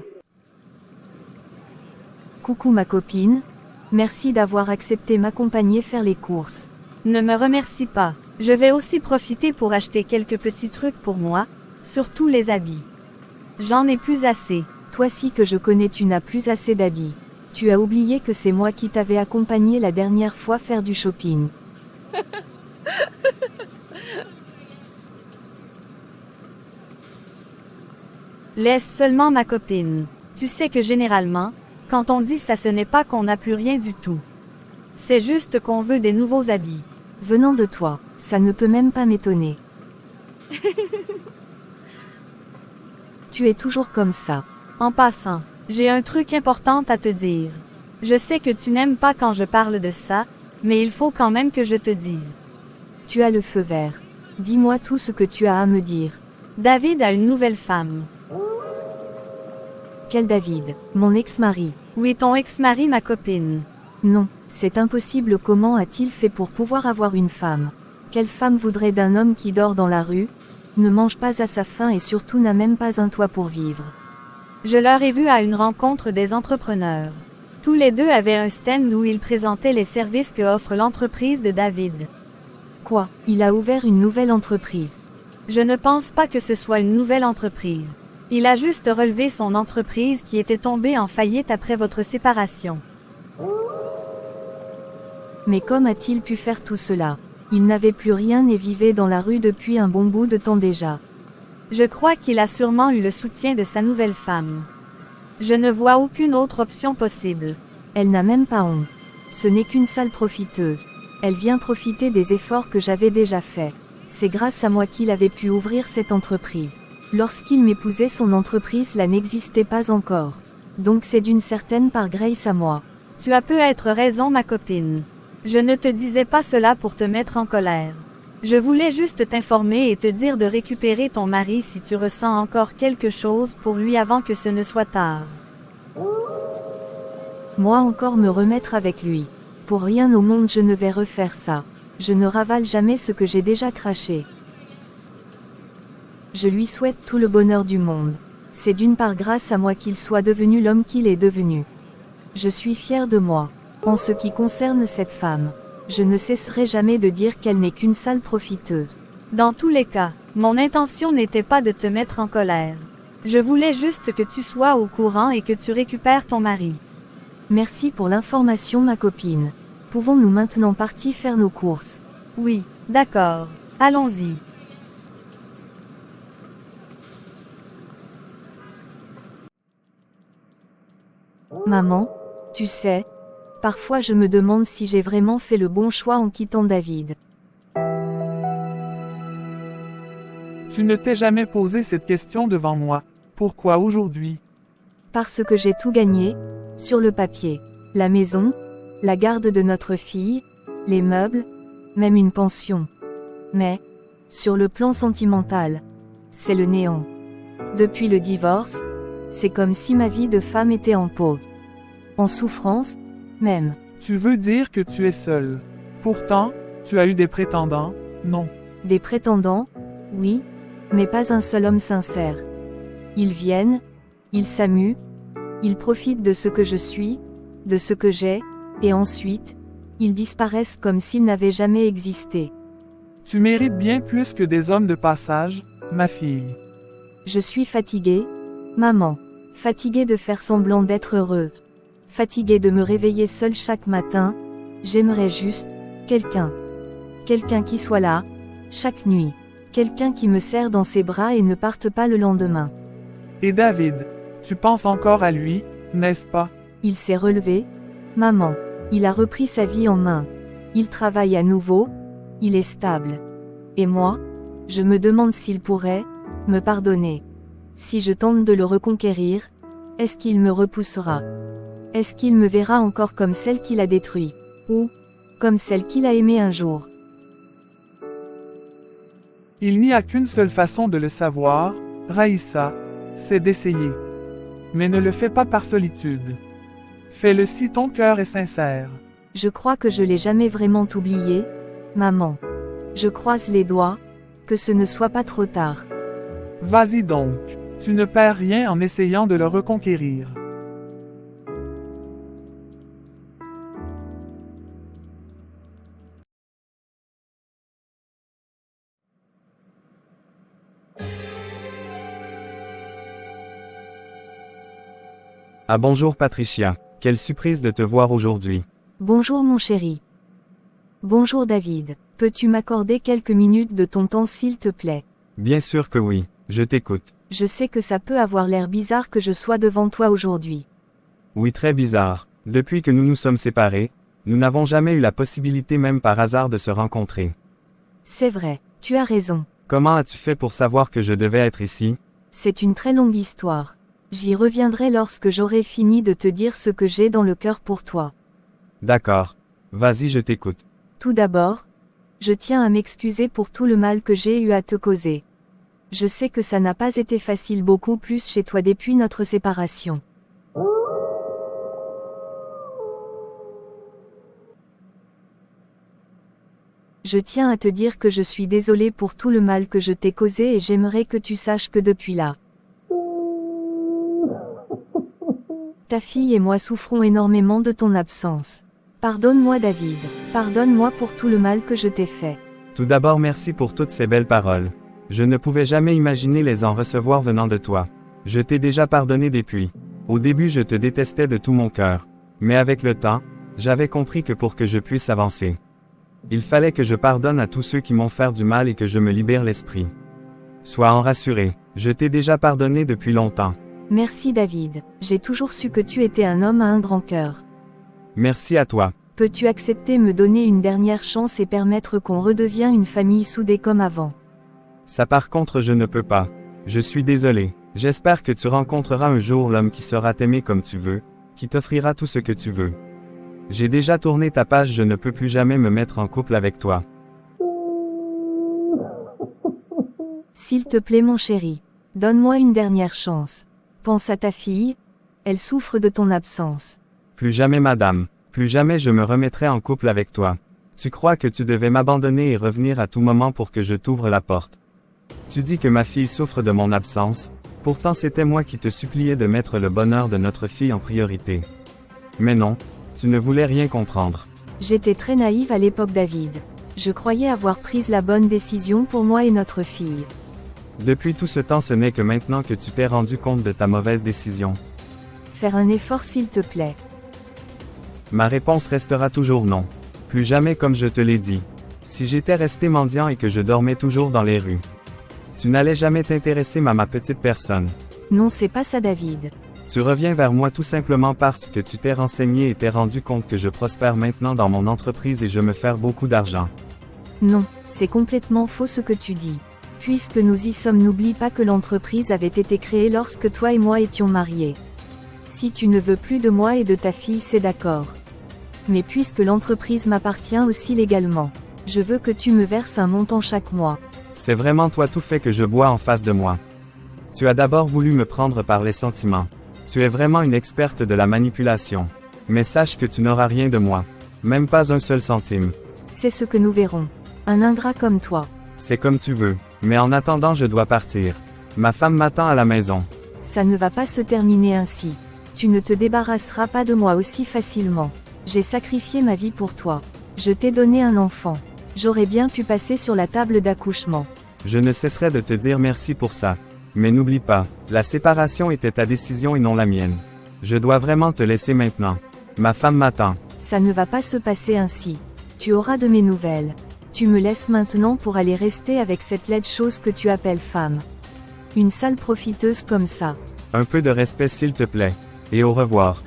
Speaker 5: Coucou ma copine. Merci d'avoir accepté m'accompagner faire les courses.
Speaker 6: Ne me remercie pas. Je vais aussi profiter pour acheter quelques petits trucs pour moi, surtout les habits. J'en ai plus assez.
Speaker 5: Toi si que je connais tu n'as plus assez d'habits. Tu as oublié que c'est moi qui t'avais accompagné la dernière fois faire du shopping.
Speaker 6: Laisse seulement ma copine. Tu sais que généralement, quand on dit ça ce n'est pas qu'on n'a plus rien du tout. C'est juste qu'on veut des nouveaux habits.
Speaker 5: Venant de toi, ça ne peut même pas m'étonner. Tu es toujours comme ça.
Speaker 6: En passant, j'ai un truc important à te dire. Je sais que tu n'aimes pas quand je parle de ça, mais il faut quand même que je te dise.
Speaker 5: Tu as le feu vert. Dis-moi tout ce que tu as à me dire.
Speaker 6: David a une nouvelle femme.
Speaker 5: Quel David? Mon ex-mari.
Speaker 6: Oui, ton ex-mari, ma copine.
Speaker 5: Non, c'est impossible. Comment a-t-il fait pour pouvoir avoir une femme? Quelle femme voudrait d'un homme qui dort dans la rue, ne mange pas à sa faim et surtout n'a même pas un toit pour vivre?
Speaker 6: Je leur ai vu à une rencontre des entrepreneurs. Tous les deux avaient un stand où ils présentaient les services que offre l'entreprise de David.
Speaker 5: Quoi? Il a ouvert une nouvelle entreprise?
Speaker 6: Je ne pense pas que ce soit une nouvelle entreprise. Il a juste relevé son entreprise qui était tombée en faillite après votre séparation.
Speaker 5: Mais comment a-t-il pu faire tout cela? Il n'avait plus rien et vivait dans la rue depuis un bon bout de temps déjà.
Speaker 6: Je crois qu'il a sûrement eu le soutien de sa nouvelle femme. Je ne vois aucune autre option possible.
Speaker 5: Elle n'a même pas honte. Ce n'est qu'une sale profiteuse. Elle vient profiter des efforts que j'avais déjà faits. C'est grâce à moi qu'il avait pu ouvrir cette entreprise. Lorsqu'il m'épousait, son entreprise là n'existait pas encore. Donc c'est d'une certaine part grâce à moi.
Speaker 6: Tu as peut-être raison, ma copine. Je ne te disais pas cela pour te mettre en colère. Je voulais juste t'informer et te dire de récupérer ton mari si tu ressens encore quelque chose pour lui avant que ce ne soit tard.
Speaker 5: Moi encore me remettre avec lui. Pour rien au monde je ne vais refaire ça. Je ne ravale jamais ce que j'ai déjà craché. Je lui souhaite tout le bonheur du monde. C'est d'une part grâce à moi qu'il soit devenu l'homme qu'il est devenu. Je suis fière de moi. En ce qui concerne cette femme, je ne cesserai jamais de dire qu'elle n'est qu'une sale profiteuse.
Speaker 6: Dans tous les cas, mon intention n'était pas de te mettre en colère. Je voulais juste que tu sois au courant et que tu récupères ton mari.
Speaker 5: Merci pour l'information, ma copine. Pouvons-nous maintenant partir faire nos courses?
Speaker 6: Oui, d'accord. Allons-y.
Speaker 5: Maman, tu sais, parfois je me demande si j'ai vraiment fait le bon choix en quittant David.
Speaker 7: Tu ne t'es jamais posé cette question devant moi. Pourquoi aujourd'hui?
Speaker 5: Parce que j'ai tout gagné, sur le papier. La maison, la garde de notre fille, les meubles, même une pension. Mais, sur le plan sentimental, c'est le néant. Depuis le divorce, c'est comme si ma vie de femme était en pause. En souffrance, même.
Speaker 7: Tu veux dire que tu es seule. Pourtant, tu as eu des prétendants, non?
Speaker 5: Des prétendants, oui, mais pas un seul homme sincère. Ils viennent, ils s'amuent, ils profitent de ce que je suis, de ce que j'ai, et ensuite, ils disparaissent comme s'ils n'avaient jamais existé.
Speaker 7: Tu mérites bien plus que des hommes de passage, ma fille.
Speaker 5: Je suis fatiguée, maman. Fatiguée de faire semblant d'être heureux. Fatiguée de me réveiller seule chaque matin. J'aimerais juste, quelqu'un. Quelqu'un qui soit là, chaque nuit. Quelqu'un qui me serre dans ses bras et ne parte pas le lendemain.
Speaker 7: Et David, tu penses encore à lui, n'est-ce pas?
Speaker 5: Il s'est relevé, maman. Il a repris sa vie en main. Il travaille à nouveau. Il est stable. Et moi, je me demande s'il pourrait, me pardonner. Si je tente de le reconquérir, est-ce qu'il me repoussera? Est-ce qu'il me verra encore comme celle qu'il a détruite? Ou, comme celle qu'il a aimée un jour?
Speaker 7: Il n'y a qu'une seule façon de le savoir, Raïssa, c'est d'essayer. Mais ne le fais pas par solitude. Fais-le si ton cœur est sincère.
Speaker 5: Je crois que je l'ai jamais vraiment oublié, maman. Je croise les doigts, que ce ne soit pas trop tard.
Speaker 7: Vas-y donc, tu ne perds rien en essayant de le reconquérir.
Speaker 1: Ah bonjour Patricia, quelle surprise de te voir aujourd'hui.
Speaker 5: Bonjour mon chéri. Bonjour David, peux-tu m'accorder quelques minutes de ton temps s'il te plaît?
Speaker 1: Bien sûr que oui, je t'écoute.
Speaker 5: Je sais que ça peut avoir l'air bizarre que je sois devant toi aujourd'hui.
Speaker 1: Oui, très bizarre. Depuis que nous nous sommes séparés, Nous n'avons jamais eu la possibilité même par hasard de se rencontrer.
Speaker 5: C'est vrai, tu as raison.
Speaker 1: Comment as-tu fait pour savoir que je devais être ici?
Speaker 5: C'est une très longue histoire. J'y reviendrai lorsque j'aurai fini de te dire ce que j'ai dans le cœur pour toi.
Speaker 1: D'accord. Vas-y, je t'écoute.
Speaker 5: Tout d'abord, je tiens à m'excuser pour tout le mal que j'ai eu à te causer. Je sais que ça n'a pas été facile beaucoup plus chez toi depuis notre séparation. Je tiens à te dire que je suis désolée pour tout le mal que je t'ai causé et j'aimerais que tu saches que depuis là, ta fille et moi souffrons énormément de ton absence. Pardonne-moi David, pardonne-moi pour tout le mal que je t'ai fait.
Speaker 1: Tout d'abord, merci pour toutes ces belles paroles. Je ne pouvais jamais imaginer les en recevoir venant de toi. Je t'ai déjà pardonné depuis. Au début, je te détestais de tout mon cœur. Mais avec le temps, j'avais compris que pour que je puisse avancer, il fallait que je pardonne à tous ceux qui m'ont fait du mal et que je me libère l'esprit. Sois en rassuré, je t'ai déjà pardonné depuis longtemps.
Speaker 5: Merci David, j'ai toujours su que tu étais un homme à un grand cœur.
Speaker 1: Merci à toi.
Speaker 5: Peux-tu accepter me donner une dernière chance et permettre qu'on redevienne une famille soudée comme avant?
Speaker 1: Ça par contre je ne peux pas. Je suis désolé. J'espère que tu rencontreras un jour l'homme qui saura t'aimer comme tu veux, qui t'offrira tout ce que tu veux. J'ai déjà tourné ta page, je ne peux plus jamais me mettre en couple avec toi.
Speaker 5: S'il te plaît mon chéri, donne-moi une dernière chance. Pense à ta fille, elle souffre de ton absence.
Speaker 1: Plus jamais madame, plus jamais je me remettrai en couple avec toi. Tu crois que tu devais m'abandonner et revenir à tout moment pour que je t'ouvre la porte. Tu dis que ma fille souffre de mon absence, pourtant c'était moi qui te suppliais de mettre le bonheur de notre fille en priorité. Mais non, tu ne voulais rien comprendre.
Speaker 5: J'étais très naïve à l'époque David. Je croyais avoir pris la bonne décision pour moi et notre fille.
Speaker 1: Depuis tout ce temps, ce n'est que maintenant que tu t'es rendu compte de ta mauvaise décision.
Speaker 5: Faire un effort s'il te plaît.
Speaker 1: Ma réponse restera toujours non. Plus jamais comme je te l'ai dit. Si j'étais resté mendiant et que je dormais toujours dans les rues, tu n'allais jamais t'intéresser à ma petite personne.
Speaker 5: Non, c'est pas ça David.
Speaker 1: Tu reviens vers moi tout simplement parce que tu t'es renseigné et t'es rendu compte que je prospère maintenant dans mon entreprise et je me fais beaucoup d'argent.
Speaker 5: Non, c'est complètement faux ce que tu dis. Puisque nous y sommes, n'oublie pas que l'entreprise avait été créée lorsque toi et moi étions mariés. Si tu ne veux plus de moi et de ta fille, c'est d'accord. Mais puisque l'entreprise m'appartient aussi légalement, je veux que tu me verses un montant chaque mois.
Speaker 1: C'est vraiment toi tout fait que je bois en face de moi. Tu as d'abord voulu me prendre par les sentiments. Tu es vraiment une experte de la manipulation. Mais sache que tu n'auras rien de moi. Même pas un seul centime.
Speaker 5: C'est ce que nous verrons. Un ingrat comme toi.
Speaker 1: C'est comme tu veux. Mais en attendant, je dois partir. Ma femme m'attend à la maison.
Speaker 5: Ça ne va pas se terminer ainsi. Tu ne te débarrasseras pas de moi aussi facilement. J'ai sacrifié ma vie pour toi. Je t'ai donné un enfant. J'aurais bien pu passer sur la table d'accouchement.
Speaker 1: Je ne cesserai de te dire merci pour ça. Mais n'oublie pas, la séparation était ta décision et non la mienne. Je dois vraiment te laisser maintenant. Ma femme m'attend.
Speaker 5: Ça ne va pas se passer ainsi. Tu auras de mes nouvelles. Tu me laisses maintenant pour aller rester avec cette laide chose que tu appelles femme. Une sale profiteuse comme ça.
Speaker 1: Un peu de respect s'il te plaît. Et au revoir.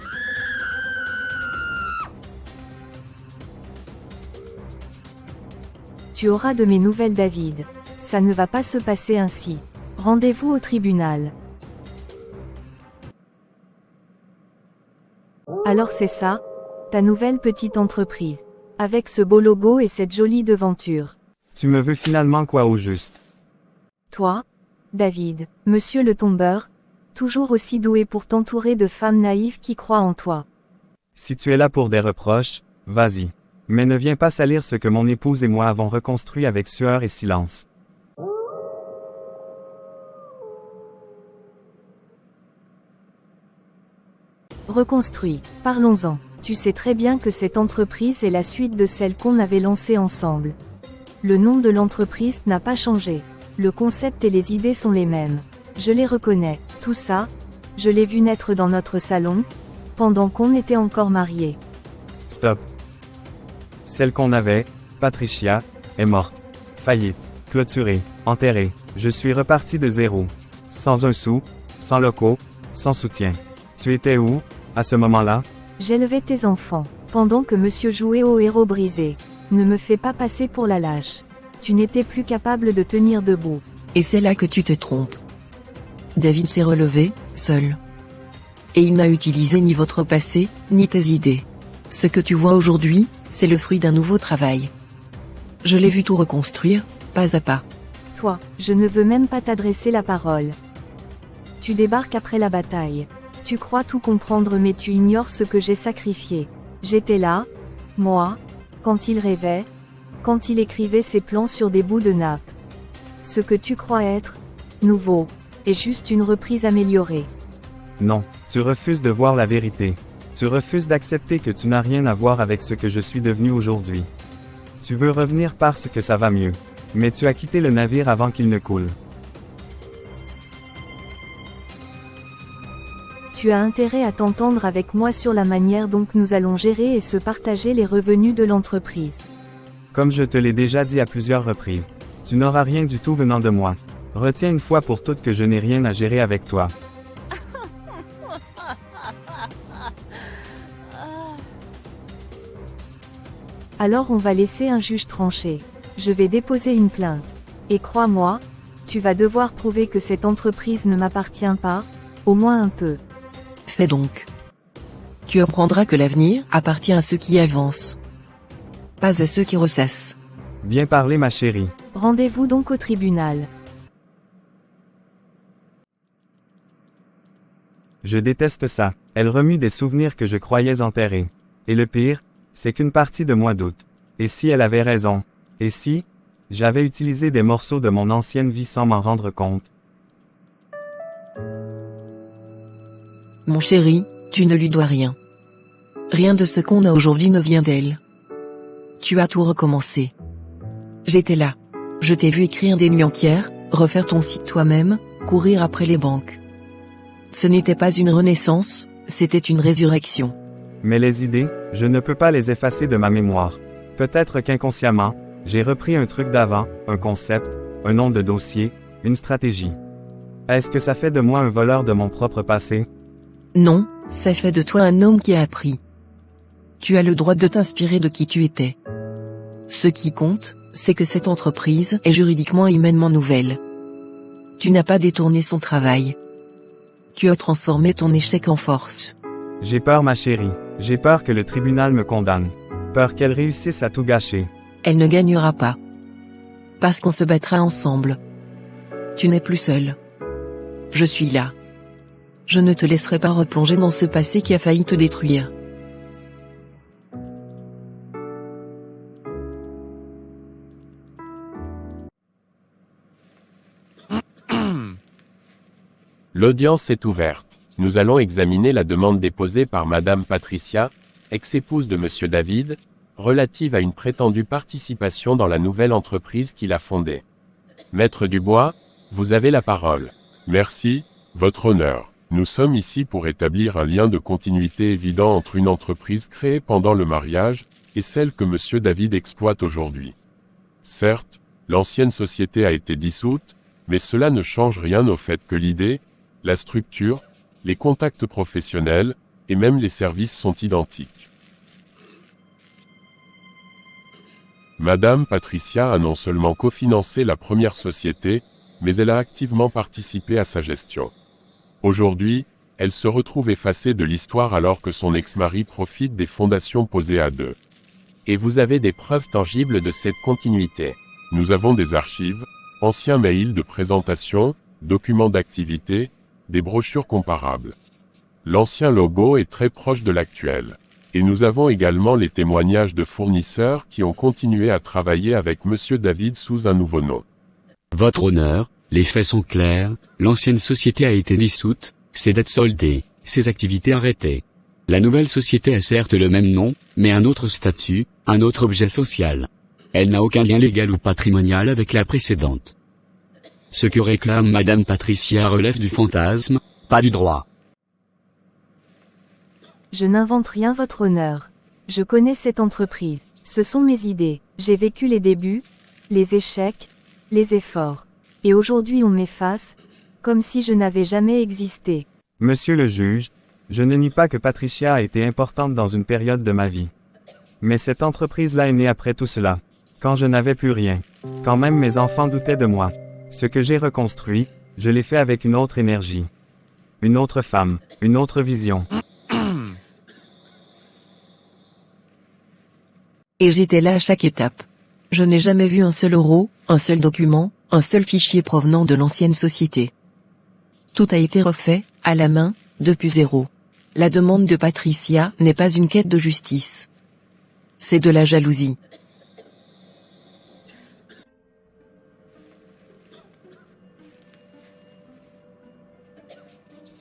Speaker 5: Tu auras de mes nouvelles David. Ça ne va pas se passer ainsi. Rendez-vous au tribunal. Alors c'est ça, ta nouvelle petite entreprise. Avec ce beau logo et cette jolie devanture.
Speaker 1: Tu me veux finalement quoi au juste?
Speaker 5: Toi, David, monsieur le tombeur, toujours aussi doué pour t'entourer de femmes naïves qui croient en toi.
Speaker 1: Si tu es là pour des reproches, vas-y. Mais ne viens pas salir ce que mon épouse et moi avons reconstruit avec sueur et silence.
Speaker 5: Reconstruit, parlons-en. Tu sais très bien que cette entreprise est la suite de celle qu'on avait lancée ensemble. Le nom de l'entreprise n'a pas changé. Le concept et les idées sont les mêmes. Je les reconnais. Tout ça, je l'ai vu naître dans notre salon, pendant qu'on était encore mariés.
Speaker 1: Stop. Celle qu'on avait, Patricia, est morte. Faillite, clôturée, enterrée. Je suis reparti de zéro. Sans un sou, sans locaux, sans soutien. Tu étais où, à ce moment-là?
Speaker 5: J'élevais tes enfants. Pendant que monsieur jouait au héros brisé. Ne me fais pas passer pour la lâche. Tu n'étais plus capable de tenir debout.
Speaker 3: Et c'est là que tu te trompes. David s'est relevé, seul. Et il n'a utilisé ni votre passé, ni tes idées. Ce que tu vois aujourd'hui, c'est le fruit d'un nouveau travail. Je l'ai vu tout reconstruire, pas à pas.
Speaker 5: Toi, je ne veux même pas t'adresser la parole. Tu débarques après la bataille. Tu crois tout comprendre mais tu ignores ce que j'ai sacrifié. J'étais là, moi, quand il rêvait, quand il écrivait ses plans sur des bouts de nappe. Ce que tu crois être nouveau est juste une reprise améliorée.
Speaker 1: Non, tu refuses de voir la vérité. Tu refuses d'accepter que tu n'as rien à voir avec ce que je suis devenu aujourd'hui. Tu veux revenir parce que ça va mieux. Mais tu as quitté le navire avant qu'il ne coule.
Speaker 5: Tu as intérêt à t'entendre avec moi sur la manière dont nous allons gérer et se partager les revenus de l'entreprise.
Speaker 1: Comme je te l'ai déjà dit à plusieurs reprises, tu n'auras rien du tout venant de moi. Retiens une fois pour toutes que je n'ai rien à gérer avec toi.
Speaker 5: Alors on va laisser un juge trancher. Je vais déposer une plainte. Et crois-moi, tu vas devoir prouver que cette entreprise ne m'appartient pas, au moins un peu.
Speaker 3: Fais donc. Tu apprendras que l'avenir appartient à ceux qui avancent, pas à ceux qui ressassent.
Speaker 1: Bien parlé ma chérie.
Speaker 5: Rendez-vous donc au tribunal.
Speaker 1: Je déteste ça. Elle remue des souvenirs que je croyais enterrés. Et le pire, c'est qu'une partie de moi doute. Et si elle avait raison? Et si j'avais utilisé des morceaux de mon ancienne vie sans m'en rendre compte?
Speaker 3: Mon chéri, tu ne lui dois rien. Rien de ce qu'on a aujourd'hui ne vient d'elle. Tu as tout recommencé. J'étais là. Je t'ai vu écrire des nuits entières, refaire ton site toi-même, courir après les banques. Ce n'était pas une renaissance, c'était une résurrection.
Speaker 1: Mais les idées, je ne peux pas les effacer de ma mémoire. Peut-être qu'inconsciemment, j'ai repris un truc d'avant, un concept, un nom de dossier, une stratégie. Est-ce que ça fait de moi un voleur de mon propre passé?
Speaker 3: Non, ça fait de toi un homme qui a appris. Tu as le droit de t'inspirer de qui tu étais. Ce qui compte, c'est que cette entreprise est juridiquement et humainement nouvelle. Tu n'as pas détourné son travail. Tu as transformé ton échec en force.
Speaker 1: J'ai peur ma chérie, j'ai peur que le tribunal me condamne. Peur qu'elle réussisse à tout gâcher.
Speaker 3: Elle ne gagnera pas. Parce qu'on se battra ensemble. Tu n'es plus seul. Je suis là. Je ne te laisserai pas replonger dans ce passé qui a failli te détruire.
Speaker 2: L'audience est ouverte. Nous allons examiner la demande déposée par Madame Patricia, ex-épouse de Monsieur David, relative à une prétendue participation dans la nouvelle entreprise qu'il a fondée. Maître Dubois, vous avez la parole.
Speaker 8: Merci, Votre Honneur. Nous sommes ici pour établir un lien de continuité évident entre une entreprise créée pendant le mariage et celle que Monsieur David exploite aujourd'hui. Certes, l'ancienne société a été dissoute, mais cela ne change rien au fait que l'idée, la structure, les contacts professionnels, et même les services sont identiques. Madame Patricia a non seulement cofinancé la première société, mais elle a activement participé à sa gestion. Aujourd'hui, elle se retrouve effacée de l'histoire alors que son ex-mari profite des fondations posées à deux.
Speaker 2: Et vous avez des preuves tangibles de cette continuité.
Speaker 8: Nous avons des archives, anciens mails de présentation, documents d'activité, des brochures comparables. L'ancien logo est très proche de l'actuel. Et nous avons également les témoignages de fournisseurs qui ont continué à travailler avec Monsieur David sous un nouveau nom.
Speaker 9: Votre Honneur, les faits sont clairs, l'ancienne société a été dissoute, ses dettes soldées, ses activités arrêtées. La nouvelle société a certes le même nom, mais un autre statut, un autre objet social. Elle n'a aucun lien légal ou patrimonial avec la précédente. Ce que réclame Madame Patricia relève du fantasme, pas du droit.
Speaker 5: Je n'invente rien, Votre Honneur. Je connais cette entreprise. Ce sont mes idées. J'ai vécu les débuts, les échecs, les efforts. Et aujourd'hui on m'efface, comme si je n'avais jamais existé.
Speaker 1: Monsieur le juge, je ne nie pas que Patricia a été importante dans une période de ma vie. Mais cette entreprise-là est née après tout cela. Quand je n'avais plus rien. Quand même mes enfants doutaient de moi. Ce que j'ai reconstruit, je l'ai fait avec une autre énergie. Une autre femme, une autre vision.
Speaker 3: Et j'étais là à chaque étape. Je n'ai jamais vu un seul euro, un seul document, un seul fichier provenant de l'ancienne société. Tout a été refait, à la main, depuis zéro. La demande de Patricia n'est pas une quête de justice. C'est de la jalousie.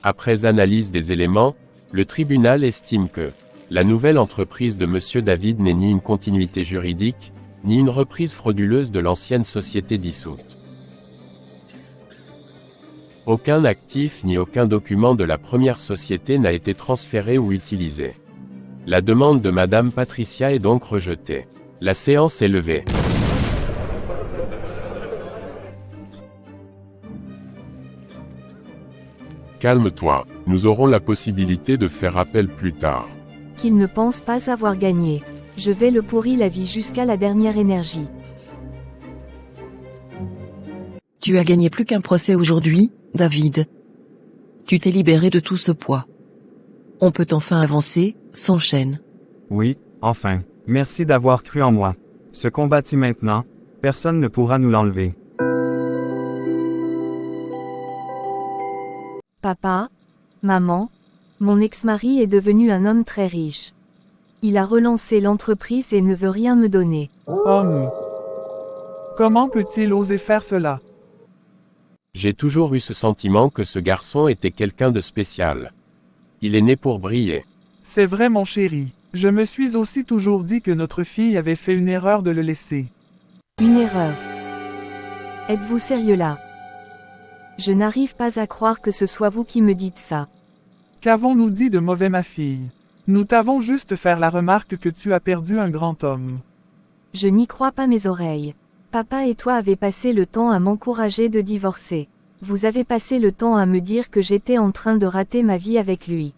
Speaker 2: Après analyse des éléments, le tribunal estime que la nouvelle entreprise de Monsieur David n'est ni une continuité juridique, ni une reprise frauduleuse de l'ancienne société dissoute. Aucun actif ni aucun document de la première société n'a été transféré ou utilisé. La demande de Madame Patricia est donc rejetée. La séance est levée.
Speaker 8: Calme-toi, nous aurons la possibilité de faire appel plus tard.
Speaker 5: Qu'il ne pense pas avoir gagné. Je vais le pourrir la vie jusqu'à la dernière énergie.
Speaker 3: Tu as gagné plus qu'un procès aujourd'hui, David. Tu t'es libéré de tout ce poids. On peut enfin avancer, sans chaîne.
Speaker 1: Oui, enfin. Merci d'avoir cru en moi. Ce combat-ci maintenant, personne ne pourra nous l'enlever.
Speaker 5: Papa, maman, mon ex-mari est devenu un homme très riche. Il a relancé l'entreprise et ne veut rien me donner.
Speaker 7: Homme. Comment peut-il oser faire cela?
Speaker 2: J'ai toujours eu ce sentiment que ce garçon était quelqu'un de spécial. Il est né pour briller.
Speaker 7: C'est vrai mon chéri. Je me suis aussi toujours dit que notre fille avait fait une erreur de le laisser.
Speaker 5: Une erreur. Êtes-vous sérieux là? Je n'arrive pas à croire que ce soit vous qui me dites ça.
Speaker 7: Qu'avons-nous dit de mauvais ma fille? Nous t'avons juste fait la remarque que tu as perdu un grand homme.
Speaker 5: Je n'y crois pas mes oreilles. Papa et toi avez passé le temps à m'encourager de divorcer. Vous avez passé le temps à me dire que j'étais en train de rater ma vie avec lui.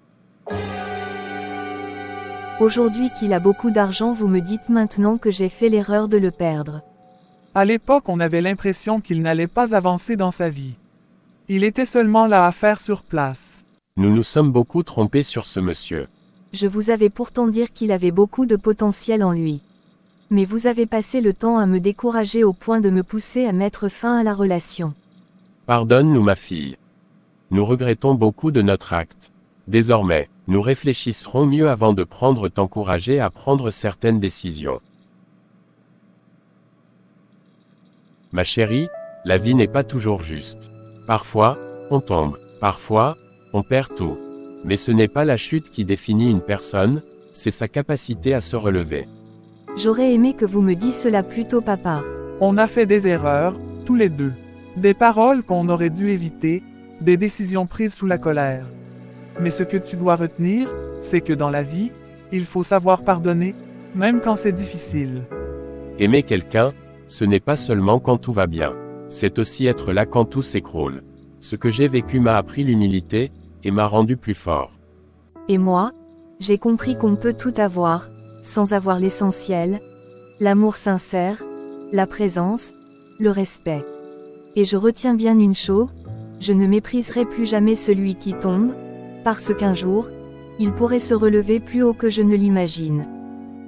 Speaker 5: Aujourd'hui qu'il a beaucoup d'argent, vous me dites maintenant que j'ai fait l'erreur de le perdre.
Speaker 7: À l'époque, on avait l'impression qu'il n'allait pas avancer dans sa vie. Il était seulement là à faire sur place.
Speaker 2: Nous nous sommes beaucoup trompés sur ce monsieur.
Speaker 5: Je vous avais pourtant dit qu'il avait beaucoup de potentiel en lui. Mais vous avez passé le temps à me décourager au point de me pousser à mettre fin à la relation.
Speaker 2: Pardonne-nous ma fille. Nous regrettons beaucoup de notre acte. Désormais, nous réfléchirons mieux avant de t'encourager à prendre certaines décisions. Ma chérie, la vie n'est pas toujours juste. Parfois, on tombe. Parfois, on perd tout. Mais ce n'est pas la chute qui définit une personne, c'est sa capacité à se relever.
Speaker 5: J'aurais aimé que vous me disiez cela plus tôt, papa.
Speaker 7: On a fait des erreurs, tous les deux. Des paroles qu'on aurait dû éviter, des décisions prises sous la colère. Mais ce que tu dois retenir, c'est que dans la vie, il faut savoir pardonner, même quand c'est difficile.
Speaker 2: Aimer quelqu'un, ce n'est pas seulement quand tout va bien. C'est aussi être là quand tout s'écroule. Ce que j'ai vécu m'a appris l'humilité, et m'a rendu plus fort.
Speaker 5: Et moi, j'ai compris qu'on peut tout avoir, sans avoir l'essentiel, l'amour sincère, la présence, le respect. Et je retiens bien une chose, je ne mépriserai plus jamais celui qui tombe, parce qu'un jour, il pourrait se relever plus haut que je ne l'imagine.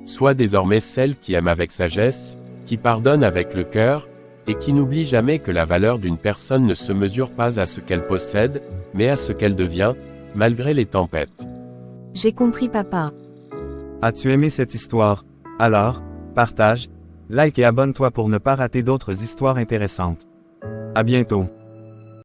Speaker 2: Sois désormais celle qui aime avec sagesse, qui pardonne avec le cœur, et qui n'oublie jamais que la valeur d'une personne ne se mesure pas à ce qu'elle possède, mais à ce qu'elle devient, malgré les tempêtes.
Speaker 5: J'ai compris, papa.
Speaker 1: As-tu aimé cette histoire? Alors, partage, like et abonne-toi pour ne pas rater d'autres histoires intéressantes. À bientôt.